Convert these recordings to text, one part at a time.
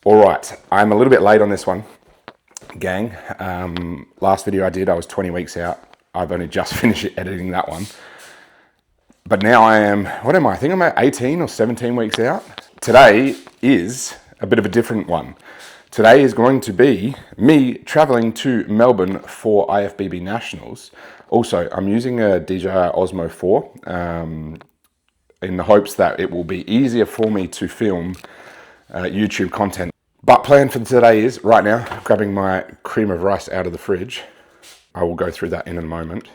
All right, I'm a little bit late on this one, gang. Last video I did, I was 20 weeks out. I've only just finished editing that one. But now I am, what am I? I think I'm at 18 or 17 weeks out. Today is a bit of a different one. Today is going to be me traveling to Melbourne for IFBB Nationals. Also, I'm using a DJI Osmo 4 in the hopes that it will be easier for me to film YouTube content. But plan for today is, right now, grabbing my cream of rice out of the fridge. I will go through that in a moment.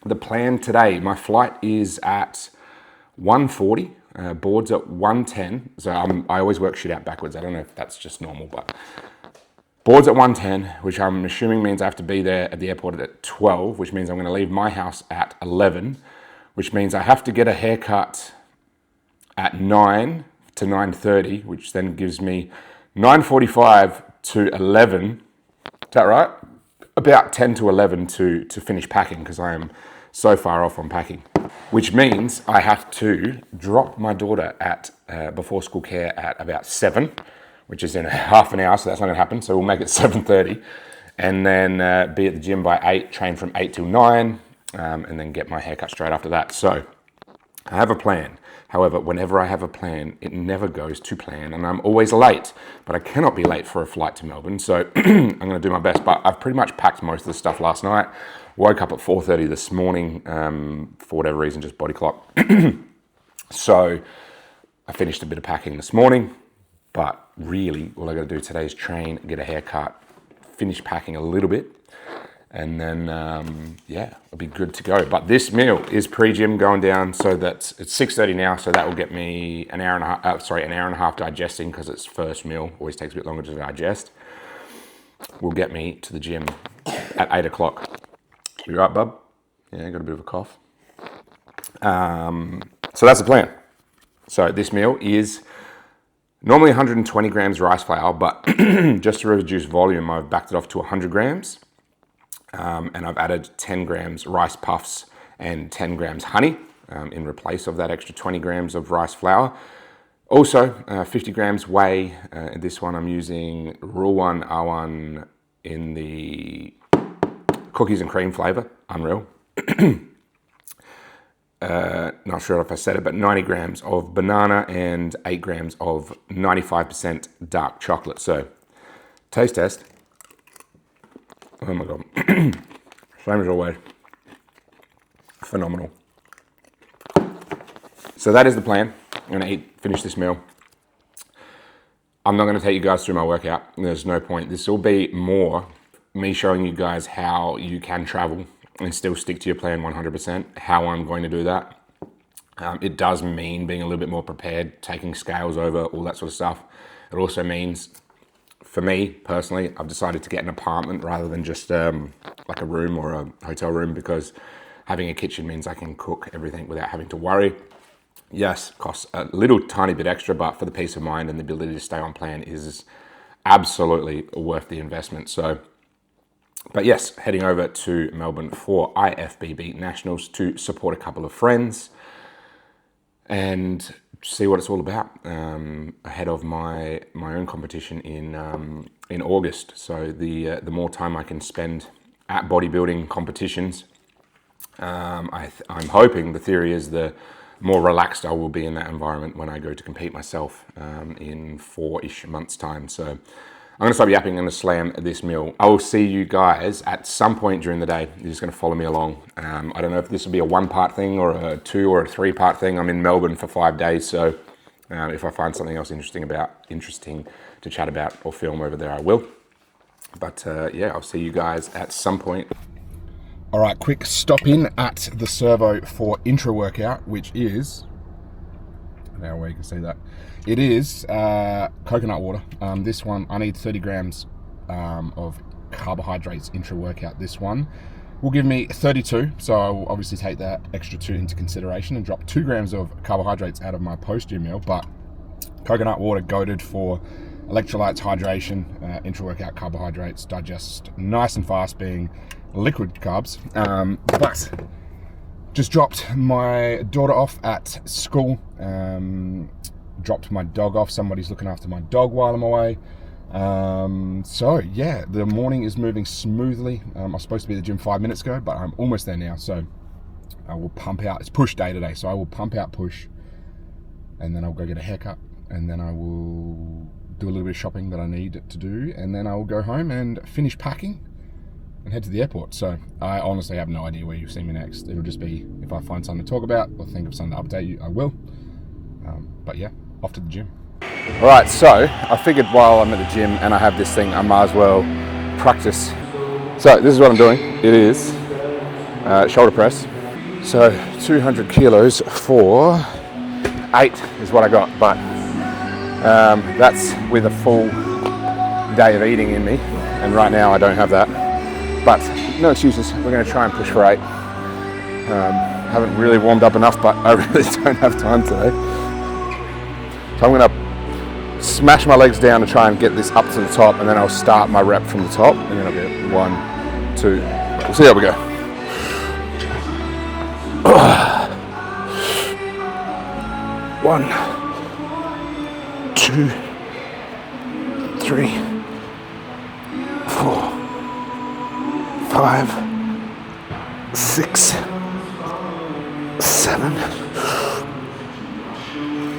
The plan today, my flight is at 1:40, board's at 1:10. So I always work shit out backwards. I don't know if that's just normal, but board's at 1:10, which I'm assuming means I have to be there at the airport at 12, which means I'm going to leave my house at 11, which means I have to get a haircut at 9 to 9:30, which then gives me 9:45 to 11. Is that right? About 10 to 11 to finish packing, because I am so far off on packing. Which means I have to drop my daughter at before school care at about 7, which is in half an hour, so that's not going to happen. So we'll make it 7:30, and then be at the gym by 8, train from 8 till 9, and then get my haircut straight after that. So I have a plan. However, whenever I have a plan, it never goes to plan, and I'm always late. But I cannot be late for a flight to Melbourne, so I'm going to do my best. But I've pretty much packed most of the stuff last night. Woke up at 4:30 this morning, for whatever reason, just body clock. So I finished a bit of packing this morning, but really all I got to do today is train, get a haircut, finish packing a little bit, and then, yeah, I'll be good to go. But this meal is pre-gym going down, so that it's 6:30 now, so that will get me an hour and a half digesting, because it's first meal, always takes a bit longer to digest. Will get me to the gym at 8 o'clock. You right, bub? Yeah, got a bit of a cough. So that's the plan. So this meal is normally 120 grams rice flour, but just to reduce volume, I've backed it off to 100 grams. And I've added 10 grams rice puffs and 10 grams honey in replace of that extra 20 grams of rice flour. Also, 50 grams whey. This one I'm using Rule 1 R1 in the cookies and cream flavor. Unreal. Not sure if I said it, but 90 grams of banana and 8 grams of 95% dark chocolate. So, taste test. Oh my God. Same as always. Phenomenal. So that is the plan. I'm going to finish this meal. I'm not going to take you guys through my workout. There's no point. This will be more me showing you guys how you can travel and still stick to your plan 100%, how I'm going to do that. It does mean being a little bit more prepared, taking scales over, all that sort of stuff. It also means, for me personally, I've decided to get an apartment rather than just like a room or a hotel room, because having a kitchen means I can cook everything without having to worry. Yes, costs a little tiny bit extra, but for the peace of mind and the ability to stay on plan is absolutely worth the investment. So, but yes, heading over to Melbourne for IFBB Nationals to support a couple of friends and see what it's all about ahead of my own competition in August. So the more time I can spend at bodybuilding competitions, I'm hoping, the theory is, the more relaxed I will be in that environment when I go to compete myself in 4-ish months' time. So I'm going to stop yapping and slam this meal. I will see you guys at some point during the day. You're just going to follow me along. I don't know if this will be a 1-part thing or a 2 or a 3-part thing. I'm in Melbourne for 5 days, so if I find something else interesting to chat about or film over there, I will. But yeah, I'll see you guys at some point. All right, quick stop in at the servo for intra workout, which is, now where you can see that, it is coconut water. This one, I need 30 grams of carbohydrates intra workout. This one will give me 32, so I will obviously take that extra 2 into consideration and drop 2 grams of carbohydrates out of my post-gym meal. But coconut water, goated for electrolytes, hydration, intra workout carbohydrates, digest nice and fast, being liquid carbs. But just dropped my daughter off at school, dropped my dog off. Somebody's looking after my dog while I'm away. So yeah, the morning is moving smoothly. I was supposed to be at the gym 5 minutes ago, but I'm almost there now. So I will pump out. It's push day today, so I will pump out push, and then I'll go get a haircut, and then I will do a little bit of shopping that I need to do, and then I will go home and finish packing and head to the airport. So I honestly have no idea where you'll see me next. It'll just be if I find something to talk about or think of something to update you, I will. But yeah, off to the gym. All right, so I figured while I'm at the gym and I have this thing, I might as well practice. So this is what I'm doing. It is shoulder press. So 200 kilos for 8 is what I got, but that's with a full day of eating in me, and right now I don't have that. But no excuses, we're going to try and push for 8. Haven't really warmed up enough, but I really don't have time today. So I'm going to smash my legs down to try and get this up to the top, and then I'll start my rep from the top, and then I'll get 1, 2, we'll see how we go. 1, 2, 3, 4, 5, 6, 7,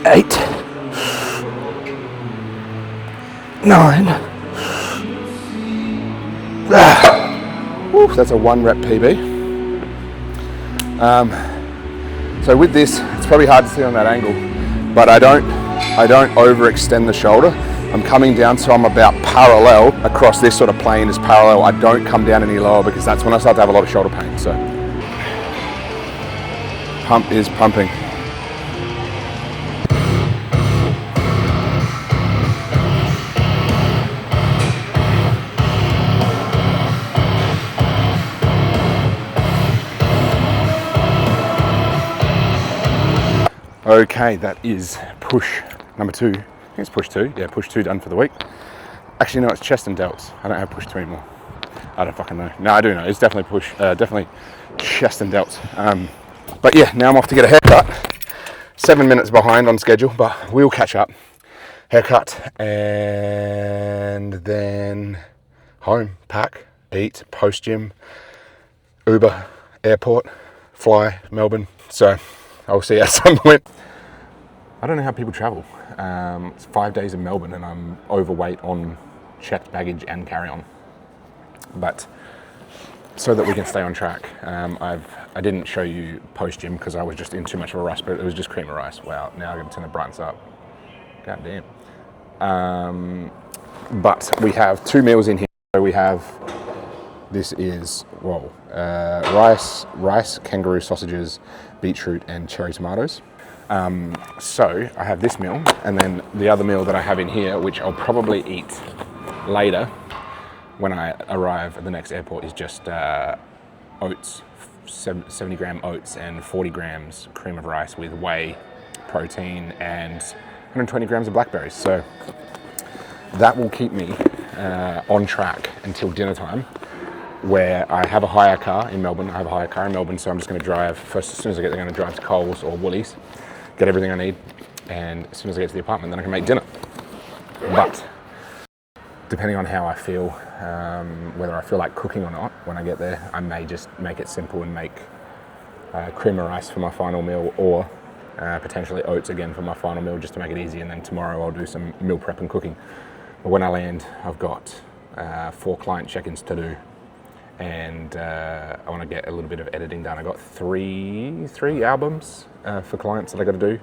8, 9. That's a 1 rep PB. So with this, it's probably hard to see on that angle, but I don't overextend the shoulder. I'm coming down, so I'm about parallel across this sort of plane is parallel. I don't come down any lower because that's when I start to have a lot of shoulder pain. So pump is pumping. Okay, that is push number 2. I think it's push 2. Yeah, push 2 done for the week. Actually, no, it's chest and delts. I don't have push 2 anymore. I don't fucking know. No, I do know. It's definitely push, definitely chest and delts. But yeah, now I'm off to get a haircut. 7 minutes behind on schedule, but we'll catch up. Haircut, and then home, pack, eat, post gym, Uber, airport, fly, Melbourne. So I'll see you at some point. I don't know how people travel. It's 5 days in Melbourne and I'm overweight on checked baggage and carry-on. But so that we can stay on track, I didn't show you post-gym because I was just in too much of a rush, but it was just cream of rice. Wow, now I'm going to turn the brightness up. God damn. But we have 2 meals in here. So we have, this is, rice, kangaroo sausages, beetroot and cherry tomatoes. So I have this meal, and then the other meal that I have in here, which I'll probably eat later when I arrive at the next airport, is just oats, 70 gram oats and 40 grams cream of rice with whey protein and 120 grams of blackberries. So that will keep me on track until dinner time, where I have a hire car in Melbourne. I have a hire car in Melbourne, so I'm just going to drive first. As soon as I get there, I'm going to drive to Coles or Woolies, get everything I need, and as soon as I get to the apartment, then I can make dinner. But depending on how I feel, whether I feel like cooking or not when I get there, I may just make it simple and make cream of rice for my final meal, or potentially oats again for my final meal, just to make it easy, and then tomorrow I'll do some meal prep and cooking. But when I land, I've got 4 client check-ins to do, and I want to get a little bit of editing done. I got three albums for clients that I got to do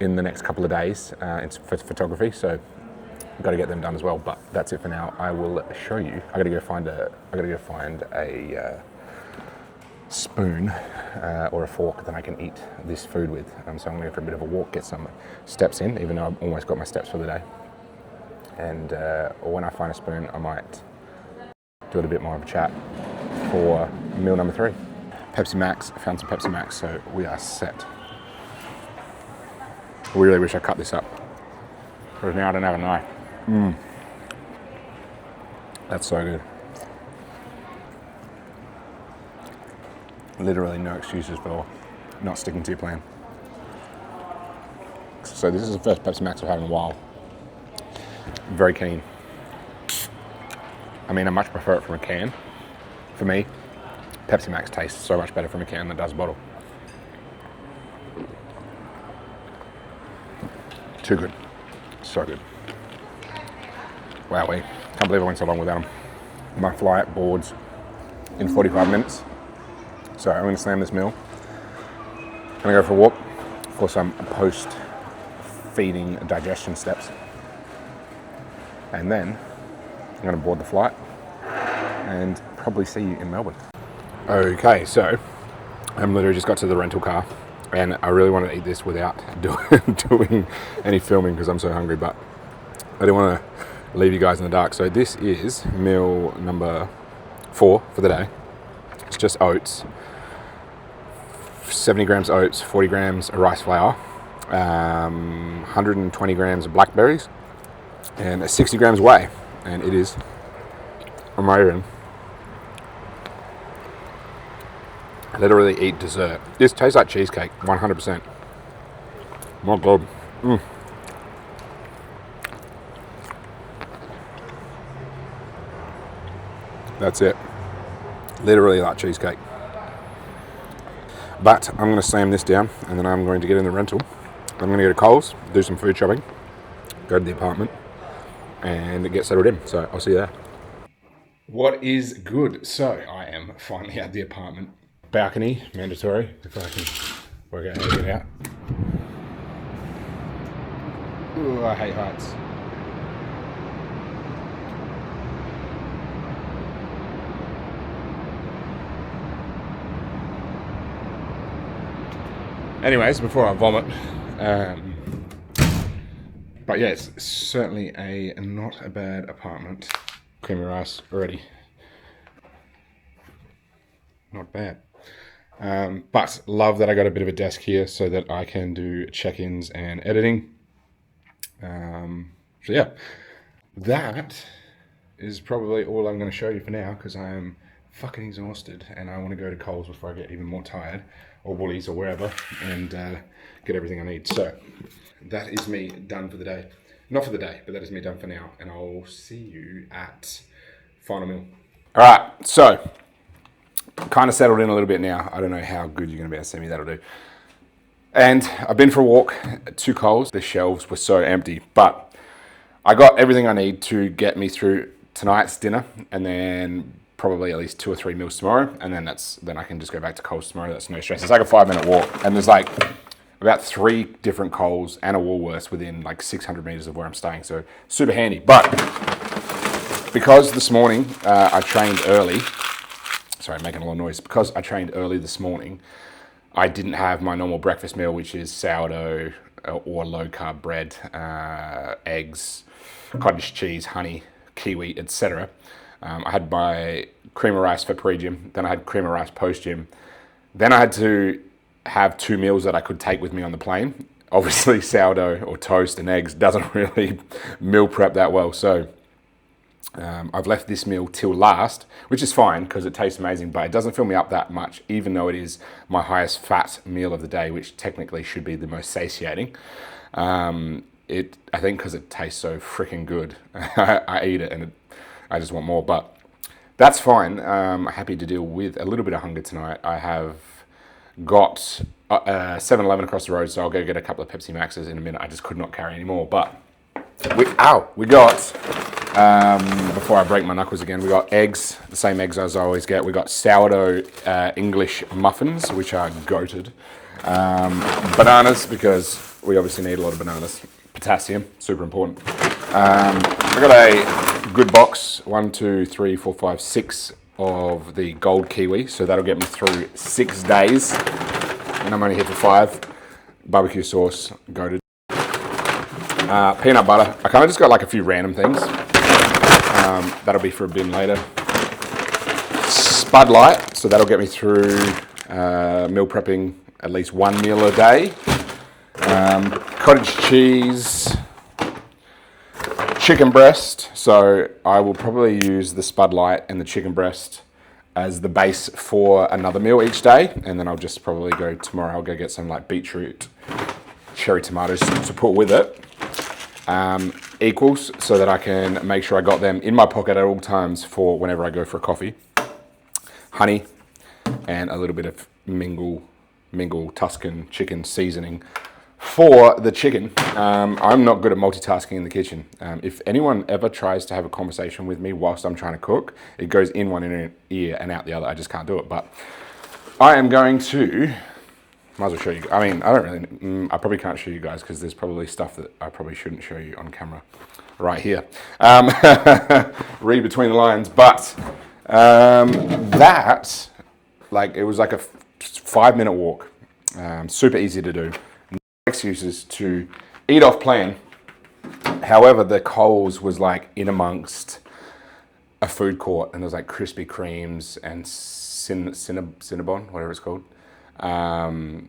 in the next couple of days. It's for photography, so I've got to get them done as well. But that's it for now. I will show you. I got to go find a spoon or a fork that I can eat this food with. So I'm going to go for a bit of a walk, get some steps in, even though I've almost got my steps for the day. And when I find a spoon, I might do a bit more of a chat for meal number 3. Pepsi Max, I found some Pepsi Max, so we are set. I really wish I cut this up, because now I don't have a knife. That's so good. Literally no excuses for not sticking to your plan. So this is the first Pepsi Max I've had in a while. Very keen. I mean, I much prefer it from a can. For me, Pepsi Max tastes so much better from a can than it does a bottle. Too good. So good. Wowee. Can't believe I went so long without them. My flight boards in 45 minutes. So I'm going to slam this meal. I'm going to go for a walk for some post-feeding digestion steps. And then I'm going to board the flight and probably see you in Melbourne. Okay, so I'm literally just got to the rental car and I really want to eat this without doing any filming because I'm so hungry, but I didn't want to leave you guys in the dark. So this is meal number 4 for the day. It's just oats, 70 grams oats, 40 grams of rice flour, 120 grams of blackberries, and 60 grams whey. And it is amazing. I literally eat dessert. This tastes like cheesecake, 100%. My God. That's it. Literally like cheesecake. But I'm going to slam this down and then I'm going to get in the rental. I'm going to go to Coles, do some food shopping, go to the apartment and get settled in. So I'll see you there. What is good? So I am finally at the apartment. Balcony, mandatory, if I can work out how to get out. Ooh, I hate heights. Anyways, before I vomit, but yeah, it's certainly not a bad apartment. Creamy rice already. Not bad. But love that I got a bit of a desk here so that I can do check-ins and editing. So yeah, that is probably all I'm going to show you for now because I am fucking exhausted and I want to go to Coles before I get even more tired, or Woolies or wherever, and get everything I need. So that is me done for the day. Not for the day, but that is me done for now, and I'll see you at final meal. All right, so kind of settled in a little bit now. I don't know how good you're going to be able to see me. That'll do. And I've been for a walk to Coles. The shelves were so empty, but I got everything I need to get me through tonight's dinner, and then probably at least 2 or 3 meals tomorrow, and then I can just go back to Coles tomorrow. That's no stress. It's like a 5-minute walk, and there's like about 3 different Coles and a Woolworths within like 600 meters of where I'm staying, so super handy. But because this morning I trained early, sorry, I'm making a lot of noise. Because I trained early this morning, I didn't have my normal breakfast meal, which is sourdough or low-carb bread, eggs, cottage cheese, honey, kiwi, etc. I had my cream of rice for pre-gym, then I had cream of rice post-gym. Then I had to have 2 meals that I could take with me on the plane. Obviously, sourdough or toast and eggs doesn't really meal prep that well, so I've left this meal till last, which is fine because it tastes amazing, but it doesn't fill me up that much, even though it is my highest fat meal of the day, which technically should be the most satiating. I think because it tastes so freaking good, I eat it and I just want more, but that's fine. I'm happy to deal with a little bit of hunger tonight. I have got 7-Eleven across the road, so I'll go get a couple of Pepsi Maxes in a minute. I just could not carry any more, but we got, before I break my knuckles again, we got eggs, the same eggs as I always get. We got sourdough English muffins, which are goated. Bananas, because we obviously need a lot of bananas. Potassium, super important. I got a good box, 1, 2, 3, 4, 5, 6 of the gold kiwi, so that'll get me through 6 days, and I'm only here for 5. Barbecue sauce, goated. Peanut butter. I kind of just got like a few random things. That'll be for a bin later. Spud Light, so that'll get me through meal prepping at least 1 meal a day. Cottage cheese, chicken breast, so I will probably use the Spud Light and the chicken breast as the base for another meal each day, and then I'll just probably go tomorrow, I'll go get some like beetroot, cherry tomatoes to put with it. equals so that I can make sure I got them in my pocket at all times for whenever I go for a coffee. Honey and a little bit of mingle Tuscan chicken seasoning for the chicken. I'm not good at multitasking in the kitchen. If anyone ever tries to have a conversation with me whilst I'm trying to cook, it goes in one ear and out the other. I just can't do it. But I am going to, might as well show you. I mean, I probably can't show you guys because there's probably stuff that I probably shouldn't show you on camera right here. Read between the lines. But that, like, it was like a 5-minute walk. Super easy to do. No excuses to eat off plan. However, the Coles was like in amongst a food court, and there was like Krispy Kremes and Cinnabon, whatever it's called, and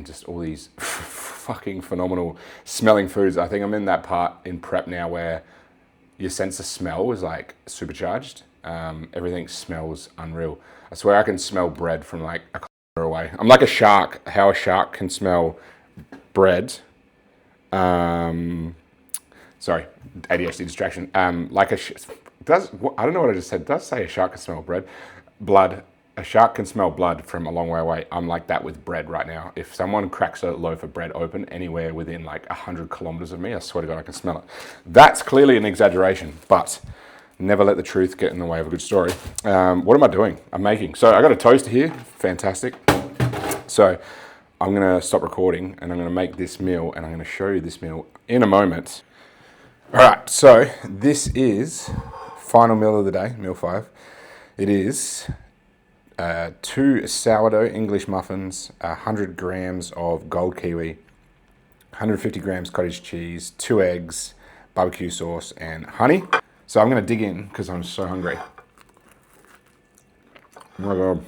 just all these fucking phenomenal smelling foods. I think I'm in that part in prep now where your sense of smell is like supercharged. Everything smells unreal. I swear I can smell bread from like a kilometer away. I'm like a shark. How a shark can smell bread. Sorry, ADHD distraction. Like I don't know what I just said. It does say a shark can smell blood. A shark can smell blood from a long way away. I'm like that with bread right now. If someone cracks a loaf of bread open anywhere within like 100 kilometers of me, I swear to God, I can smell it. That's clearly an exaggeration, but never let the truth get in the way of a good story. What am I doing? I'm making. So I got a toaster here. Fantastic. So I'm going to stop recording and I'm going to make this meal and I'm going to show you this meal in a moment. All right. So this is final meal of the day, meal 5. It is 2 sourdough English muffins, 100 grams of gold kiwi, 150 grams cottage cheese, 2 eggs, barbecue sauce, and honey. So I'm going to dig in because I'm so hungry. Oh my God.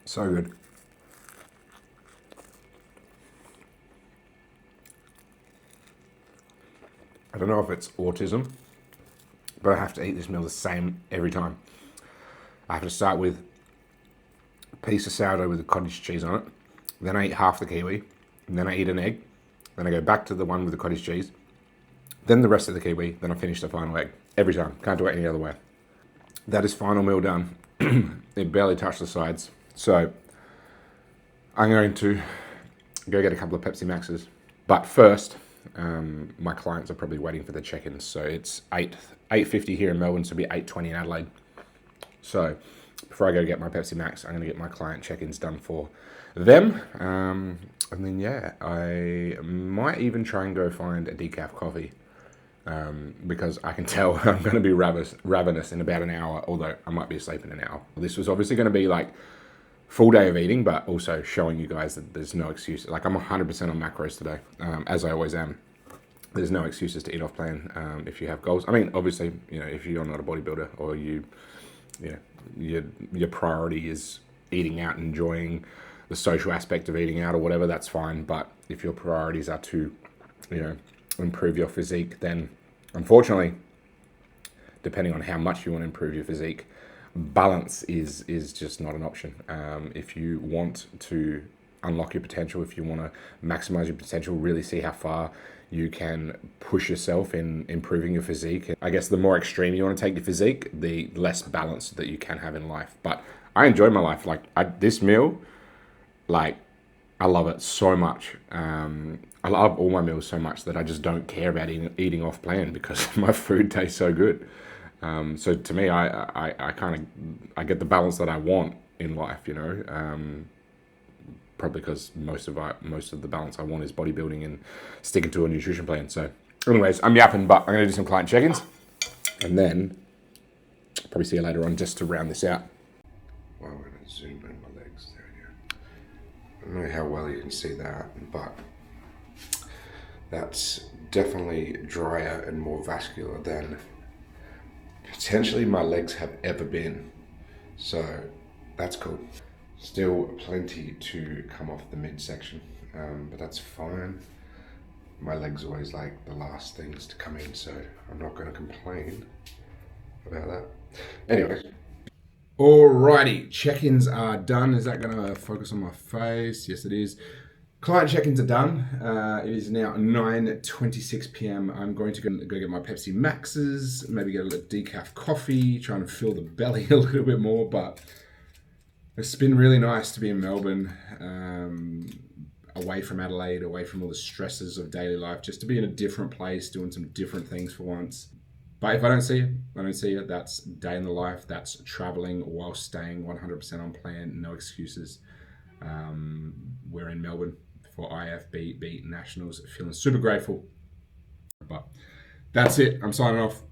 So good. I don't know if it's autism, but I have to eat this meal the same every time. I have to start with a piece of sourdough with the cottage cheese on it. Then I eat half the kiwi. And then I eat an egg. Then I go back to the one with the cottage cheese. Then the rest of the kiwi. Then I finish the final egg. Every time. Can't do it any other way. That is final meal done. It barely touched the sides. So I'm going to go get a couple of Pepsi Maxes. But first, my clients are probably waiting for the check-ins. So it's 8:50 here in Melbourne, so it'll be 8:20 in Adelaide. So before I go get my Pepsi Max, I'm going to get my client check-ins done for them. And then, yeah, I might even try and go find a decaf coffee because I can tell I'm going to be ravenous in about an hour, although I might be asleep in an hour. This was obviously going to be like full day of eating, but also showing you guys that there's no excuse. Like I'm 100% on macros today, as I always am. There's no excuses to eat off plan if you have goals. I mean, obviously, you know, if you're not a bodybuilder or your priority is eating out and enjoying the social aspect of eating out or whatever, that's fine. But if your priorities are to, improve your physique, then unfortunately, depending on how much you want to improve your physique, balance is just not an option. If you want to unlock your potential, if you want to maximize your potential, really see how far you can push yourself in improving your physique. I guess the more extreme you want to take your physique, the less balance that you can have in life. But I enjoy my life. This meal, I love it so much. I love all my meals so much that I just don't care about eating off plan because my food tastes so good. So to me, I get the balance that I want in life, probably because most of the balance I want is bodybuilding and sticking to a nutrition plan. So anyways, I'm yapping, but I'm going to do some client check-ins and then probably see you later on just to round this out. Well, I'm going to zoom in my legs. There we go. I don't know how well you can see that, but that's definitely drier and more vascular than potentially my legs have ever been. So that's cool. Still plenty to come off the midsection, but that's fine. My legs always like the last things to come in, so I'm not going to complain about that. Anyway, Alrighty, check-ins are done. Is that going to focus on my face? Yes, it is. Client check-ins are done. It is now 9:26 p.m. I'm going to go get my Pepsi Maxes, maybe get a little decaf coffee, try and fill the belly a little bit more. But it's been really nice to be in Melbourne, away from Adelaide, away from all the stresses of daily life, just to be in a different place, doing some different things for once. But if I don't see you, I don't see you. That's day in the life. That's traveling while staying 100% on plan. No excuses. We're in Melbourne for IFBB Nationals. Feeling super grateful. But that's it. I'm signing off.